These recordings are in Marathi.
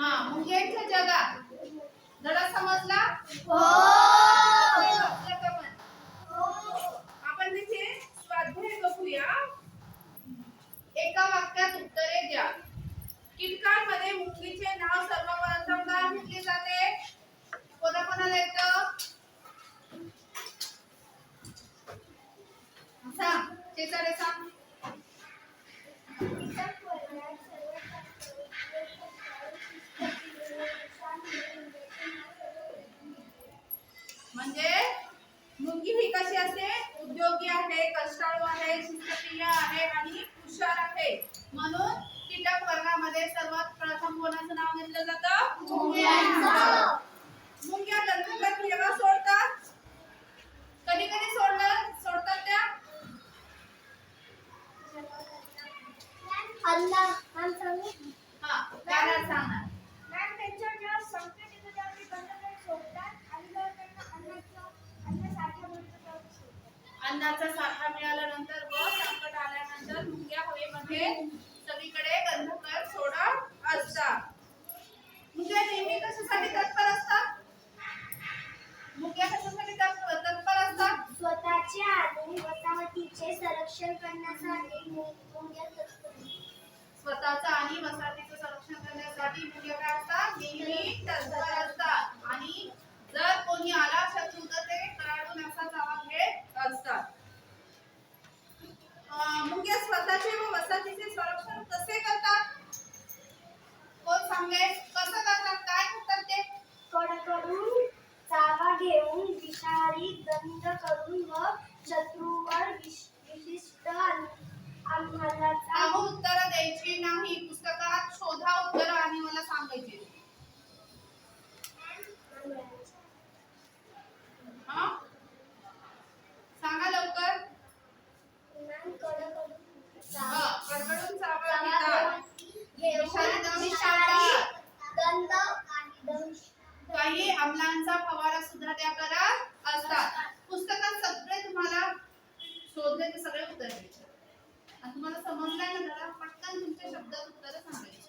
हा, मुंग्यांच्या जगात धडा समजला? हो. समजलं का पण? आपण तिथे स्वाध्याय बघूया. एका वाक्यात उत्तरे द्या. कीटकांमध्ये मुंगीचे नाव सर्वप्रथम काय म्हटले जाते? कोणाकोणाला येतं? सांग, शेजारी सांग. म्हणजे मुंगी ही कशी असते? उद्योगी आहे, कष्टाळू आहे, शिस्तप्रिय आहे आणि हुशार आहे. म्हणून कीटक वर्गामध्ये सर्वात प्रथम कोणाचं नाव घेतलं जातं? मुंग्यांचं. मुंग्या गंधकात केव्हा सोडतात? कधी कधी सोडतात त्या? हा, कारण सांगणार. अन्नाचा साठा मिळाल्यानंतर व संकट आल्यानंतर मुंग्या हवेमध्ये सगळीकडे गंध करत सोडत असतात. मुंग्या नेहमी कशासाठी तत्पर असतात? मुंग्या कशासाठी तत्पर असतात? स्वतःच्या आणि वसाहतीचे संरक्षण करण्यासाठी मुंग्या तत्पर असतात. स्वतःचा आणि वसाहतीचं संरक्षण करण्यासाठी मुंग्या काय असतात? नेहमी तत्पर असतात. आणि जर कोणी आला शत्रू तर ते कराडून असा धावा घेत असतात. मुंग्या स्वतःचे व वसाहतीचे संरक्षण कसे करतात? कोण सांगेल? कसं करतात? काय करतात ते? कडकडून चावा घेऊन विषारी गंध करून व शत्रूवर विशिष्ट आम्हालाचा उत्तर द्यायची नाही. पुस्तकात शोधा उत्तर आणि मला सांगायचे. हा, सांगा लवकर. कडकडून चावा घेतात. काही अम्लांचा फवारा सुद्धा त्या करत असतात. पुस्तकात सगळे तुम्हाला शोधले ते सगळे उत्तर द्यायचे. आणि तुम्हाला समजलंय ना जरा पटकन तुमच्या शब्दात उत्तर सांगायची.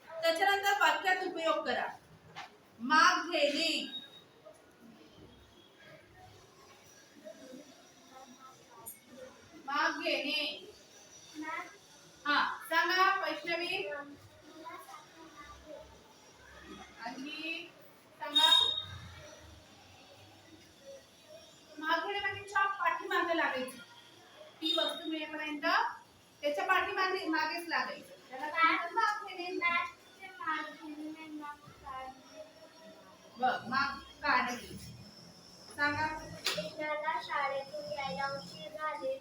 त्याच्यानंतर वाक्यात उपयोग करा. माग घेणे. माग घेणे. हा, सांगा वैष्णवी. आणि सांगा. माग घेणे म्हणजे पाठीमागे लागायचं. ती वस्तू मिळेपर्यंत त्याच्या मागेच लागायचं. त्याला काय माग घेणे? बघ, माग काढणे. सांगा. कृष्णाला शाळेतून यायला उशीर झाले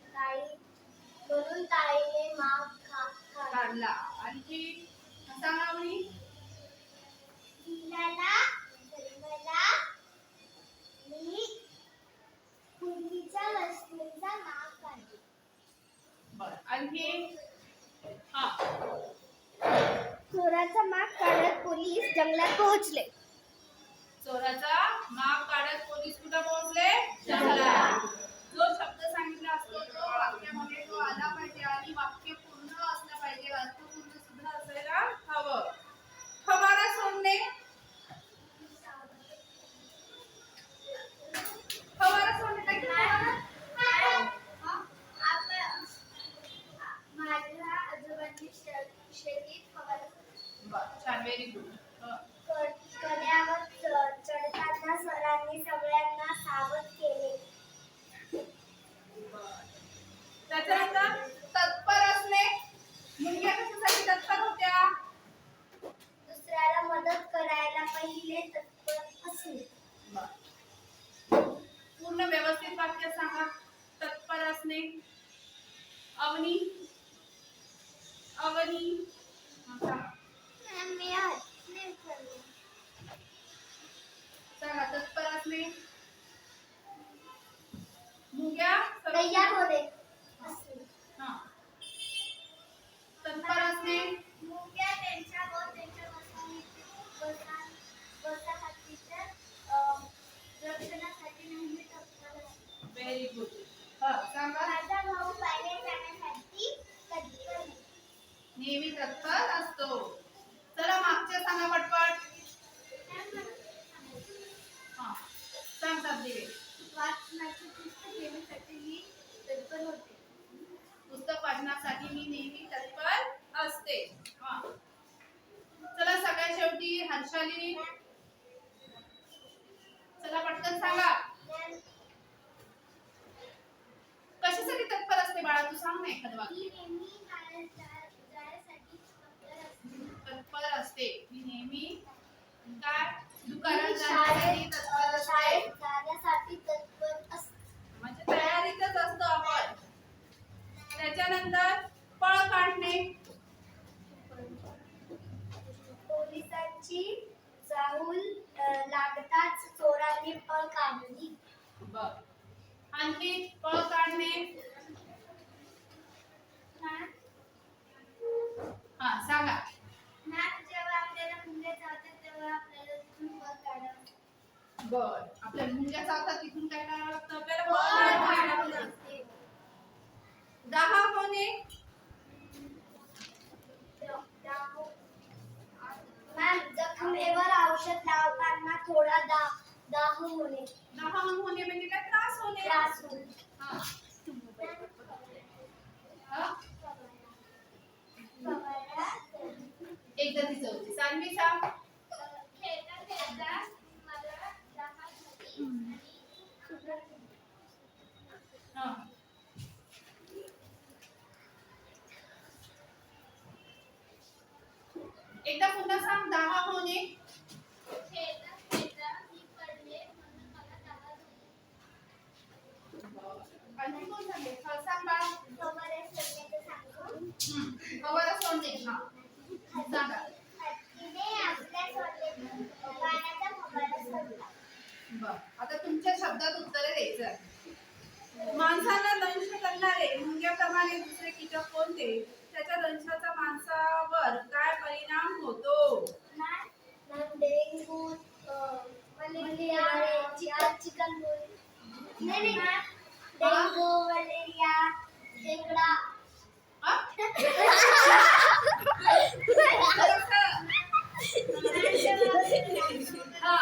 म्हणून ताईने माग काढला. आणखी सांगा म्हणे. मला मी पूर्वीच्या वस्तूंचा माग काढला. बरं, आणखी. हा, चोराचा माग काढत पोलीस जंगलात पोहोचले. चोराचा माग काढत पोलीस कुठे पोहोचले? जंगलात. जो शब्द सांगितला असतो तो वाक्यामध्ये तो आला पाहिजे आणि वाक्य पूर्ण असलं पाहिजे. अर्थपूर्ण सुद्धा असायला हवं. फवारा सोडणे. फवारा सोडणे काय? माझ्या आजोबांनी शेतीत फवारा सोडला. बरं, छान, व्हेरी गुड. कड्यावर चढताना सरांनी सगळ्यांना सावध केले. त्याच्यानंतर तत्पर असणे. मुंग्या कशासाठी तत्पर होत्या? दुसऱ्याला मदत करायला पहिले तत्पर असणे. पूर्ण व्यवस्थित वाक्य सांगा. तत्पर असणे. अवनी. सांगा तत्पर असणे. मुंग्या तयार होणे. हा, तत्पर असणे. मुंग्या त्यांच्या वसाहतीच्या रक्षणासाठी नेहमी तत्पर असतात. Very good. हा, सांगा. माझा भाऊ बाहेर जाण्यासाठी तत्पर नेहमी तत्पर असतो. चला मागच्या सांगा पटपट. हा सांगतात दिवे. वाचनाची पुस्तक घेण्यासाठी मी तत्पर होते. पुस्तक वाचण्यासाठी मी नेहमी तत्पर असते. हा चला सगळ्यात शेवटी हर्षाली. चला पटकन सांगा. कशासाठी तत्पर असते बाळा, तू सांग ना एखादं वाक्य. तत्पर असते. मी नेहमी काय दुकानात जाण्यासाठी तत्पर असते. शाळेत जाण्यासाठी तत्पर असते. म्हणजे तयारीतच असतो आपण. त्याच्यानंतर पळ काढणे. पोलिसांची चाहूल लागताच चोरांनी पळ काढली. बर आणखी पळ काढणे. हा सांगा. जेव्हा आपल्याला मुंग्या चावतात तेव्हा आपल्याला तिथून पळ काढावं. बर आपल्या मुंग्या चावतात तिथून काय करावं लागतं आपल्याला? पळ पळ काढावं काढावं लागतं. लागते. दहा होणे. मॅम जखमेवर औषध लावताना थोडा दाह होणे. दहा होणे म्हणजे काय? त्रास होणे. त्रास होणे. हा. हा? एकदा तिचं होती. सान्वी सांग. खेळता खेळता मला दाह झाली. हा. एकदा पुन्हा सांग. दहा होणे. खेळता खेळता मी पडले म्हणून मला दाह झाली. आणखी कोण सांगेल? हा, सांग बाळ. खबऱ्या सोडण्याचं सांगू. हवाला सोडणे. हा सांगा. हत्तीने आपल्या सोडलेल्या पाण्याचा खबऱ्या सोडला. बर आता तुमच्या शब्दात उत्तरे द्यायचं. माणसाला दंश करणारे मुंग्याप्रमाणे दुसरे कीटक कोणते? त्याच्या दंशाचा माणसावर काय परिणाम होतो? Dengue, malaria, chikungunya. नाही डेंगू, मलेरिया, खेकडा. हा? हा.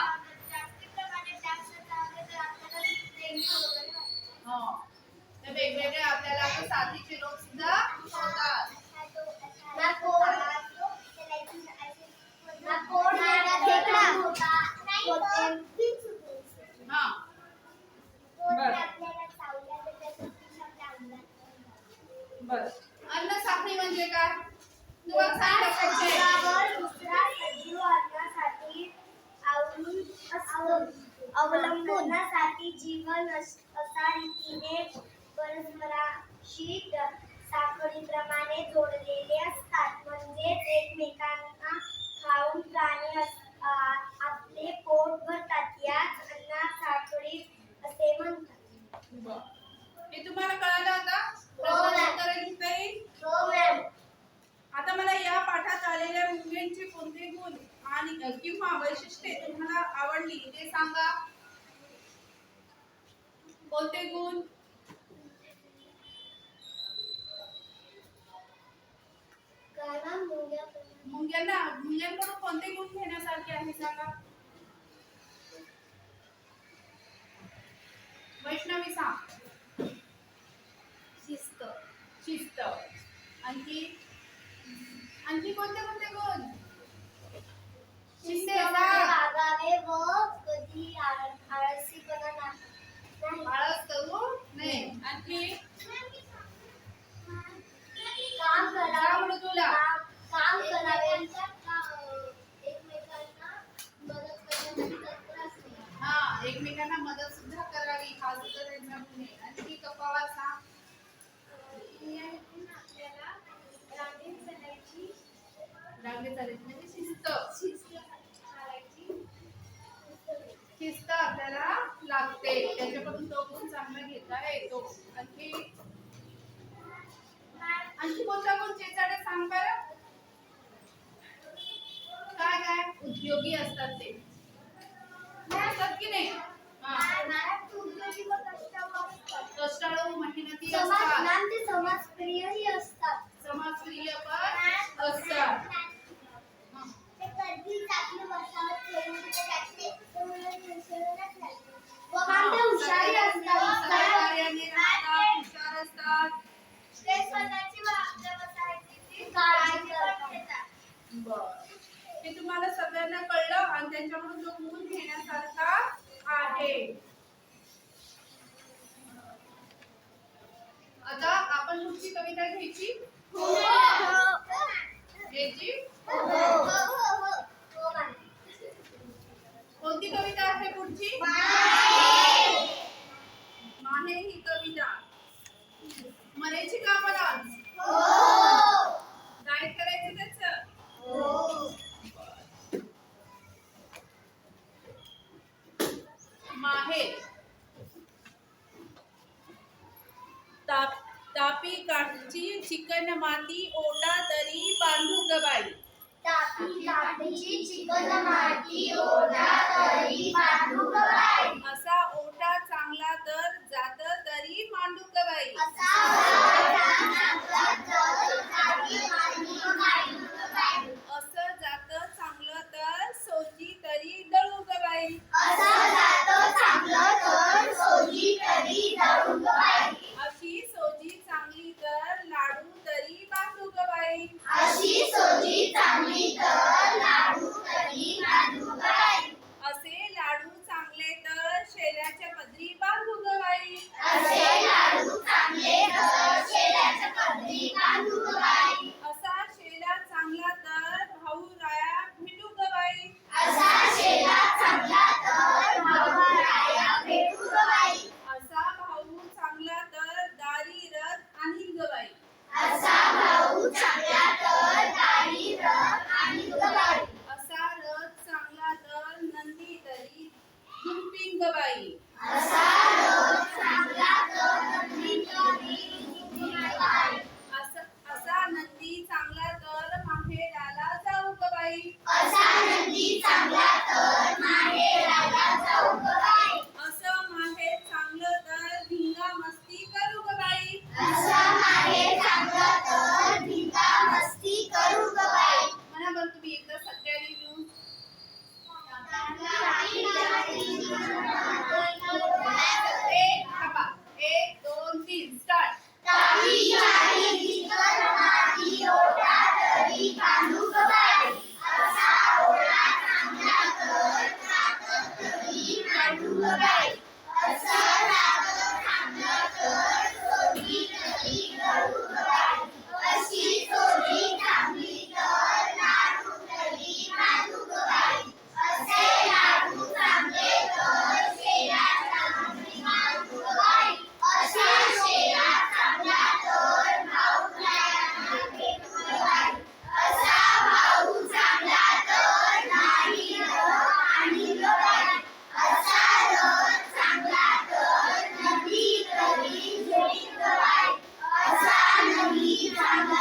हो. तर वेगवेगळे आपल्याला आता साथीचे रोग सुद्धा होतात. हा. बर अन्न साखळी म्हणजे काय? तुम्हाला सांगितलं अवलंबूनासाठी जीवन असा रीतीने परस्पराशी साखळीप्रमाणे जोडलेले असतात. म्हणजेच एकमेकांना खाऊन प्राणी आपले पोट भरतात. याच अन्ना साखळी असे म्हणतात. बर. हे तुम्हाला कळालं आता? हो, मॅम. उत्तरे लिहिता येईल? हो मॅम. आता मला या पाठात आलेल्या मुंग्यांचे कोणते गुण आणि किंवा वैशिष्ट्ये तुम्हाला आवडली ते सांगा. कोणते गुण? मुंग्यांकडून कोणते गुण घेण्यासारखे आहे सांगा. वैष्णवी सांग. शिस्त. शिस्त. आणखी आणखी कोणते कोणते गुण? शिस्तीने वागावे व कधी आळसीपणा नाही. आळस करू नये. आणखी काम करावे. तुला काम करावे. एकमेकांना मदत करण्यासाठी तत्पर असणे. हा एकमेकांना मदत सुद्धा करावी. हा सुद्धा त्यांचा गुण आहे. आणखी कपावा सांग. आपल्याला रांगेत चालायची. रांगेत चालायची म्हणजे शिस्त. चालायची. शिस्त आपल्याला लागते. त्याच्याकडून तो गुण चांगला घेता येतो. आणखी आणखी कोणता गुण चेचाडे सांग बरं. काय काय उद्योगी असतात ते असतात की नाही? कष्टाळू मेहनती असतात. समाजप्रियही असतात. समाजप्रिय पण असतात. ते कधीच आपली वसाहत सोडून जाते. ते हुशारी असतात. सहकार्याने राहतात, हुशार असतात. ते स्वतःची आपल्या वसाहतीची काळजी पण घेतात. बरं. हे तुम्हाला सगळ्यांना कळलं आणि त्यांच्याकडून जो गुण घेण्यासारखा आहे. आता आपण पुढची कविता घ्यायची. घ्यायची. कोणती कविता आहे पुढची? माहे ही कविता म्हणायची का मला? गाईड करायचं त्याचं. माहे तापी काठची चिकन माती ओटा तरी बांधू ग बाई. तापी काठची चिकन माती ओढा तरी बांधू ग बाई. असा ओटा चांगला तर जात तरी मांडू ग बाई. असा ओढा चांगला तर जाती मांडू ग बाई. असं जात चांगलं तर सोजी तरी दळू ग बाई. असं जातं चांगलं तर सोजी तरी दळू ग बाई. अशी सोजी चांगली तर लाडू तरी बांधू ग बाई. अशी सोजी चांगली तर लाडू तरी बांधू ग बाई. असे लाडू चांगले तर शेल्याच्या पदरी बांधू ग बाई. असे लाडू चांगले तर शेल्याच्या पदरी बांधू ग बाई. असा शेला चांगला तर भाऊ राया भेटू ग बाई. असा शेला चांगला तर भाऊराया भेटू ग बाई. असा भाऊ चांगला तर दारी रथ आणील ग बाई. असा भाऊ चांगला तर दारी रथ आणील ग बाई. असा रथ चांगला तर नंदी तरी झुंपिंग ग बाई. असा रथ चांगला तर नंदी तरी झुंपिंग ग बाई. असा नंदी चांगला तर माहेराला जाऊ ग बाई. असा नंदी चांगला तर माहेराला जाऊ ग बाई. असं माहेर चांगलं तर धिंगा मस्ती करू ग बाई. असं माहेर चांगलं तर धिंगा मस्ती करू ग बाई. म्हणा बरं तुम्ही एकदा सगळ्यांनी मिळून. थांबा. 1 2 3 स्टार्ट. तापी काठी चिकन माती ओढा तरी बांधू ग बाई. असा ओढा चांगला तर ताकद तरी मांडू ग बाई. असं ताकद चांगलं तर सोजी तरी दळू ग बाई. अशी सोजी चांगली तर लाडू तरी बांधू ग बाई. असे लाडू चांगले तर शेल्याच्या पदरी बांधू ग बाई. असा शेला चांगला तर भाऊराया भेटू ग बाई. असा भाऊ चांगला तर दारी रथ आणील ग बाई. असा रथ चांगला तर नंदी तरी झुंपील ग बाई. असा नंदी चांगला